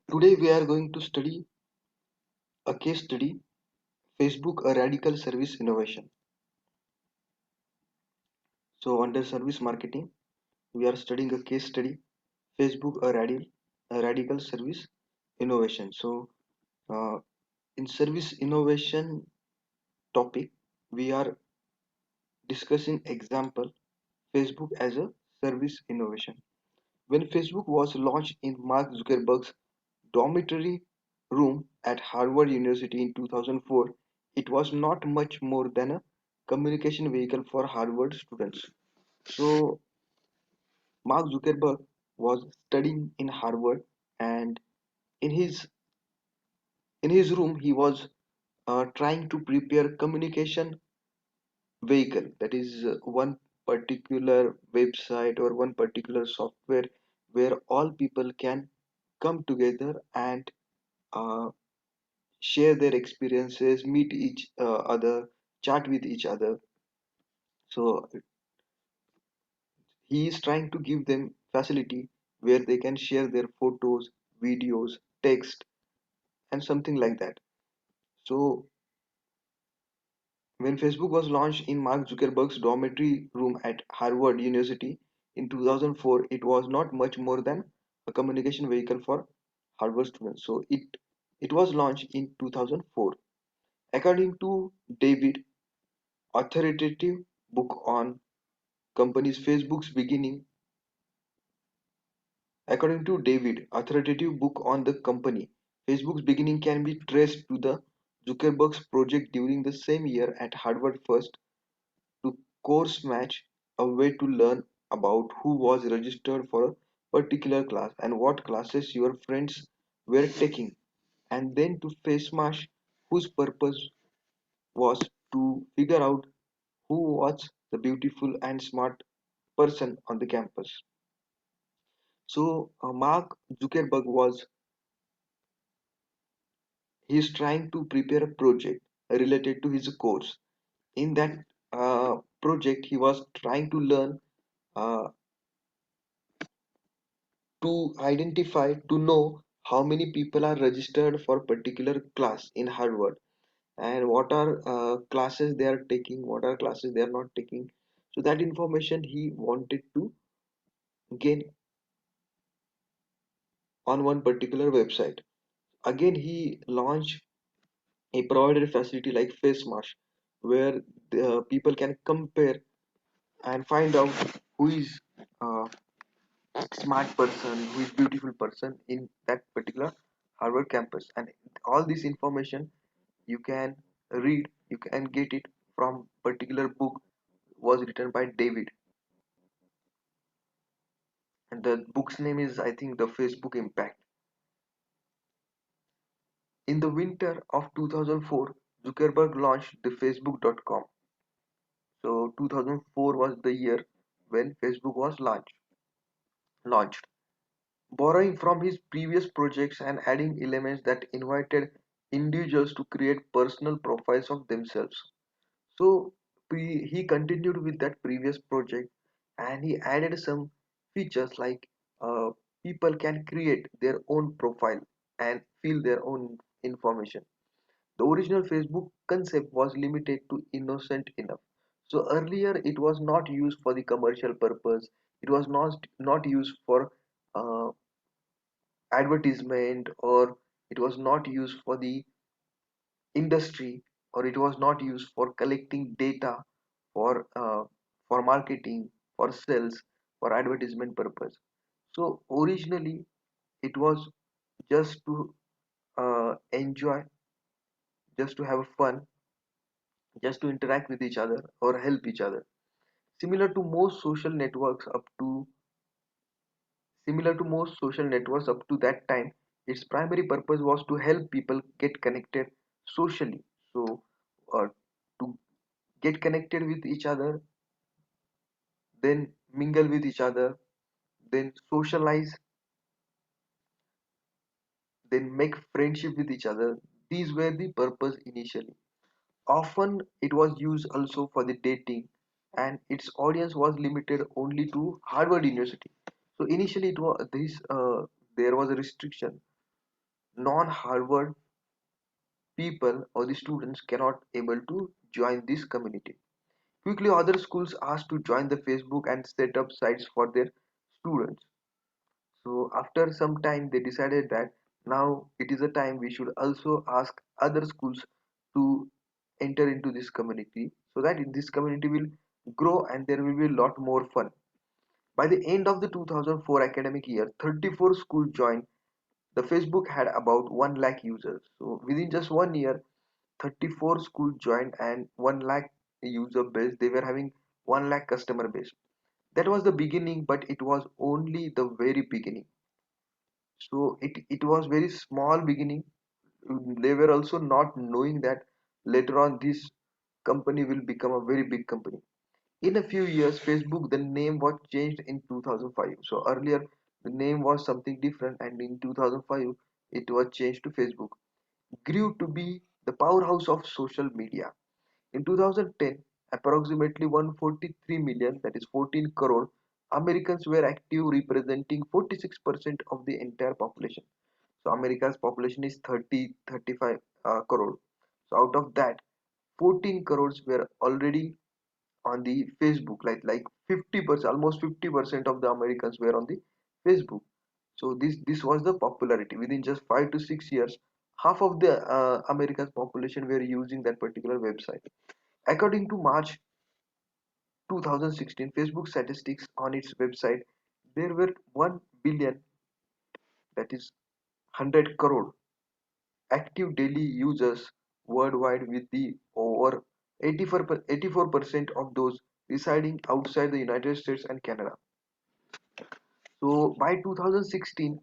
Today we are going to study a case study, Facebook, a radical service innovation. So under service marketing, we are studying a case study, Facebook, a radical service innovation. So uh, in service innovation topic, we are discussing example, Facebook as a service innovation. When Facebook was launched in Mark Zuckerberg's dormitory room at Harvard University in 2004, it was not much more than a communication vehicle for Harvard students. So, Mark Zuckerberg was studying in Harvard, and in his room he was trying to prepare communication vehicle, that is one particular website or one particular software where all people can come together and uh, share their experiences, meet each other, chat with each other. So he is trying to give them facility where they can share their photos, videos, text, and something like that. So when Facebook was launched in Mark Zuckerberg's dormitory room at Harvard University in 2004, it was not much more than a communication vehicle for Harvard students. So it was launched in 2004. According to David, authoritative book on companies Facebook's beginning. According to David, authoritative book on the company, Facebook's beginning can be traced to the Zuckerberg's project during the same year at Harvard first to course match, a way to learn about who was registered for a particular class and what classes your friends were taking, and then to face mash, whose purpose was to figure out who was the beautiful and smart person on the campus. So Mark Zuckerberg was he's trying to prepare a project related to his course. In that project, he was trying to learn uh, to identify to know how many people are registered for particular class in Harvard and what are classes they are taking, what are classes they are not taking. So that information he wanted to gain on one particular website. Again, he launched a provided facility like FaceMash, where the people can compare and find out who is a smart person, who is beautiful person in that particular Harvard campus. And all this information you can read, you can get it from particular book was written by David, and the book's name is I think the Facebook Impact. In the winter of 2004, Zuckerberg launched the Facebook.com. So 2004 was the year when Facebook was launched. Borrowing from his previous projects and adding elements that invited individuals to create personal profiles of themselves. So he continued with that previous project and he added some features like uh, people can create their own profile and fill their own information. The original Facebook concept was limited to innocent enough. So earlier it was not used for the commercial purpose. It was not used for uh, advertisement, or it was not used for the industry, or it was not used for collecting data for marketing, for sales, for advertisement purpose. So originally it was just to enjoy, just to have fun, just to interact with each other or help each other. Similar to most social networks up to Similar to most social networks up to that time, its primary purpose was to help people get connected socially. So, to get connected with each other, then mingle with each other, then socialize, then make friendship with each other. These were the purpose initially. Often it was used also for the dating, and its audience was limited only to Harvard University. So initially it was this there was a restriction. Non-Harvard people or the students cannot able to join this community. Quickly other schools asked to join the Facebook and set up sites for their students. So after some time they decided that now it is a time we should also ask other schools to enter into this community, so that this community will grow and there will be a lot more fun. By the end of the 2004 academic year, 34 schools joined. The Facebook had about 1 lakh users. So within just 1 year, 34 schools joined and 1 lakh user base. They were having 1 lakh customer base. That was the beginning, but it was only the very beginning. So it was very small beginning. They were also not knowing that later on this company will become a very big company. In a few years, Facebook, the name was changed in 2005. So earlier the name was something different, and in 2005 it was changed to Facebook. Grew to be the powerhouse of social media. In 2010, approximately 143 million, that is 14 crore, Americans were active, representing 46% of the entire population. So America's population is 35 crore. So out of that, 14 crores were already on the Facebook, like 50%, almost 50% of the Americans were on the Facebook. So this was the popularity. Within just 5 to 6 years, half of the Americans population were using that particular website. According to March 2016 Facebook statistics on its website, there were 1 billion, that is 100 crore active daily users worldwide, with the over 84% of those residing outside the United States and Canada. So by 2016,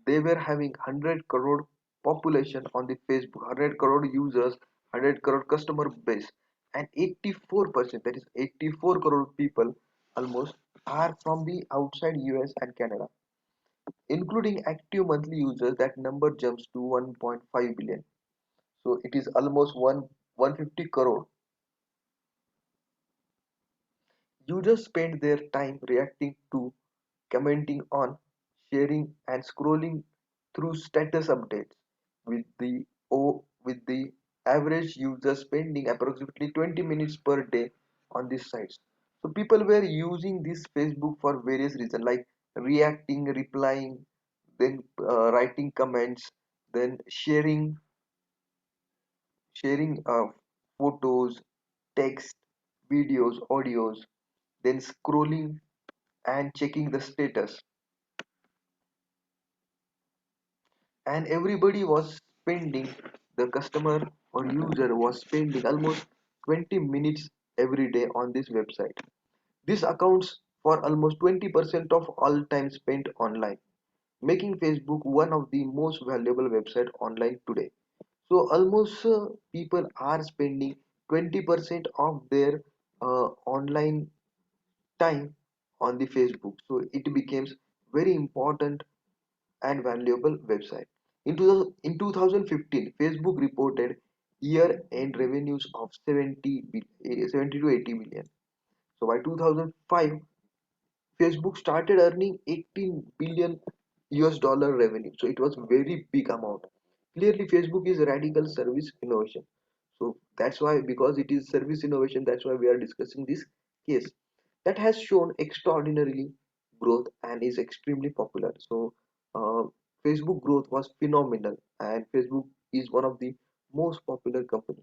they were having 100 crore population on the Facebook, 100 crore users, 100 crore customer base, and 84%, that is 84 crore people almost, are from the outside US and Canada. Including active monthly users, that number jumps to 1.5 billion. So it is almost 150 crore. Users spend their time reacting to, commenting on, sharing, and scrolling through status updates, with the average user spending approximately 20 minutes per day on these sites. So people were using this Facebook for various reasons, like reacting, replying, then writing comments, then sharing photos, text, videos, audios, then scrolling and checking the status. And everybody was spending, the customer or user was spending almost 20 minutes every day on this website. This accounts for almost 20% of all time spent online, making Facebook one of the most valuable website online today. So almost people are spending 20% of their online time on the Facebook. So it becomes very important and valuable website. In 2015, Facebook reported year-end revenues of 70 to 80 billion. So by 2005, Facebook started earning 18 billion US dollar revenue. So it was very big amount. Clearly, Facebook is radical service innovation. So that's why, because it is service innovation, that's why we are discussing this case that has shown extraordinarily growth and is extremely popular. So uh, Facebook growth was phenomenal, and Facebook is one of the most popular company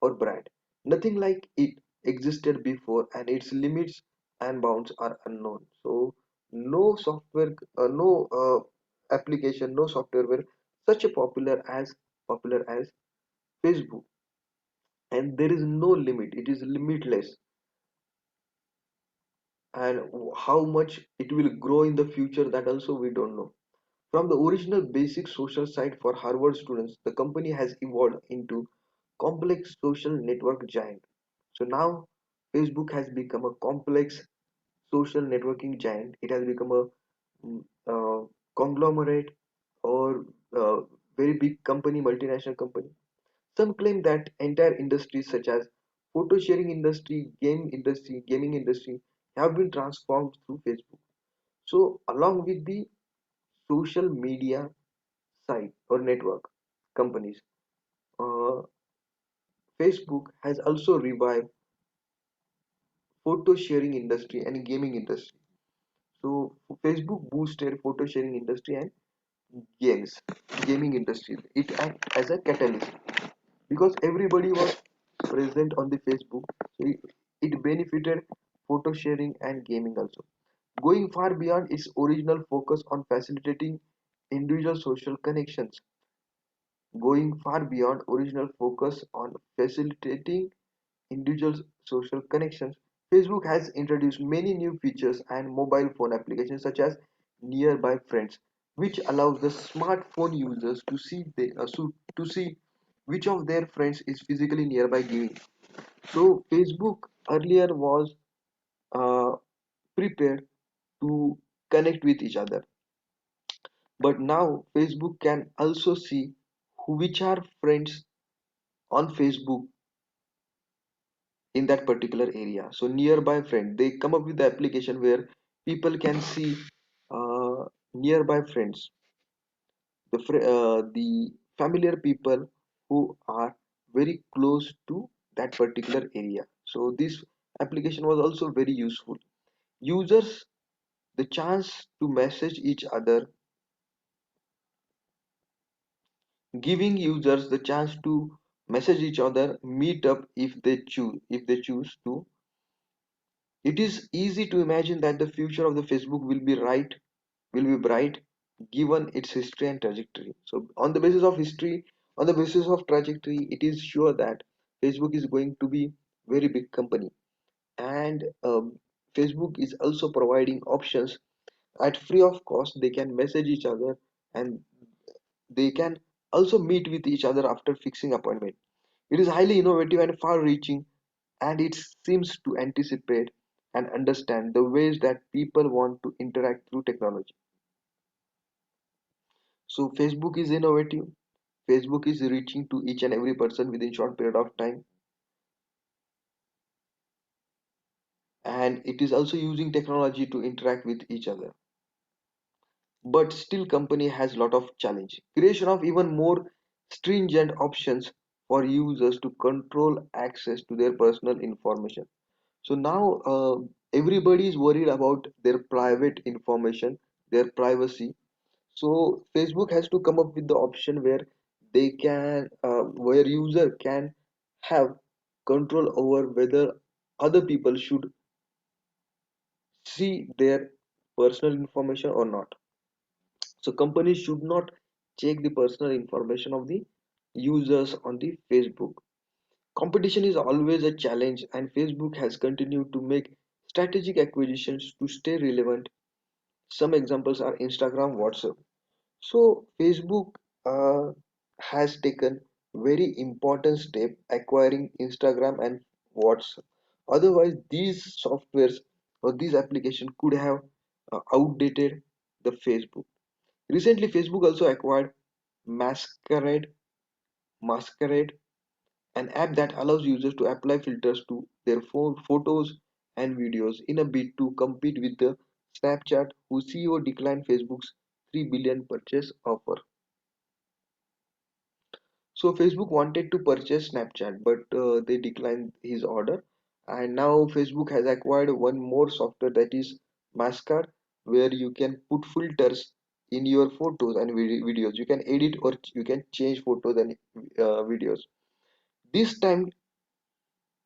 or brand. Nothing like it existed before, and its limits and bounds are unknown. So no software, no application, no software were such a popular as Facebook, and there is no limit. It is limitless, and how much it will grow in the future, that also we don't know. From the original basic social site for Harvard students, the company has evolved into complex social network giant. So now Facebook has become a complex social networking giant. It has become a mm, conglomerate or very big company, multinational company. Some claim that entire industries such as photo sharing industry, gaming industry have been transformed through Facebook. So along with the social media site or network companies, uh, Facebook has also revived photo sharing industry and gaming industry. So Facebook boosted photo sharing industry and games, gaming industry. It act as a catalyst because everybody was present on the Facebook. So it benefited photo sharing and gaming also. Going far beyond its original focus on facilitating individual social connections, going far beyond original focus on facilitating individual social connections, Facebook has introduced many new features and mobile phone applications such as Nearby Friends, which allows the smartphone users to to see which of their friends is physically nearby giving. So Facebook earlier was uh, prepared to connect with each other, but now Facebook can also see which are friends on Facebook in that particular area. So nearby friend, they come up with the application where people can see nearby friends, the familiar people who are very close to that particular area. So this application was also very useful. Users the chance to message each other, giving users the chance to message each other, meet up if they choose to. It is easy to imagine that the future of the Facebook will be bright given its history and trajectory. So on the basis of history, on the basis of trajectory, it is sure that Facebook is going to be very big company. And Facebook is also providing options at free of cost. They can message each other and they can also meet with each other after fixing appointment. It is highly innovative and far reaching, and it seems to anticipate and understand the ways that people want to interact through technology. So Facebook is innovative. Facebook is reaching to each and every person within short period of time, and it is also using technology to interact with each other. But still company has lot of challenge. Creation of even more stringent options for users to control access to their personal information. So now everybody is worried about their private information, their privacy. So Facebook has to come up with the option where where user can have control over whether other people should see their personal information or not. So companies should not check the personal information of the users on the Facebook. Competition is always a challenge, and Facebook has continued to make strategic acquisitions to stay relevant. Some examples are Instagram, WhatsApp. So Facebook uh, has taken very important step acquiring Instagram and WhatsApp. Otherwise, these softwares or these applications could have outdated the Facebook. Recently, Facebook also acquired Masquerade, Masquerade, an app that allows users to apply filters to their phone photos and videos in a bid to compete with the Snapchat, whose CEO declined Facebook's 3 billion purchase offer. So Facebook wanted to purchase Snapchat, but they declined his order. And now Facebook has acquired one more software, that is Mascard, where you can put filters in your photos and videos. You can edit or you can change photos and videos. This time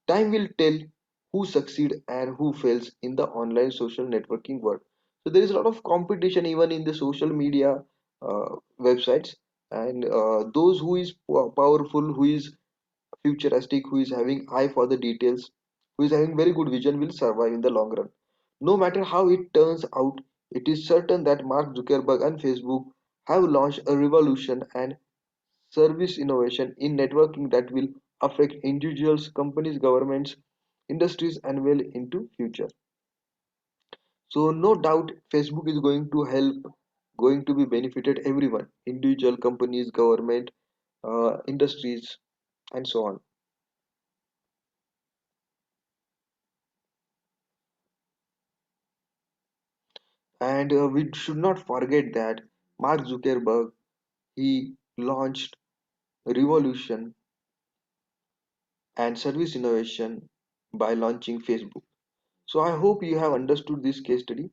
will tell who succeed and who fails in the online social networking world. So there is a lot of competition even in the social media websites, and those who is powerful, who is futuristic, who is having eye for the details, who is having very good vision will survive in the long run. No matter how it turns out, it is certain that Mark Zuckerberg and Facebook have launched a revolution and service innovation in networking that will affect individuals, companies, governments, industries, and well into future. So no doubt Facebook is going to help, going to be benefited everyone, individual, companies, government, industries. and so on. And we should not forget that Mark Zuckerberg, he launched revolution and service innovation by launching Facebook. So I hope you have understood this case study,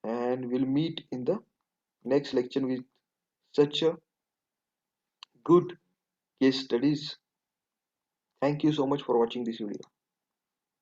and we'll meet in the next lecture with such a good case studies. Thank you so much for watching this video.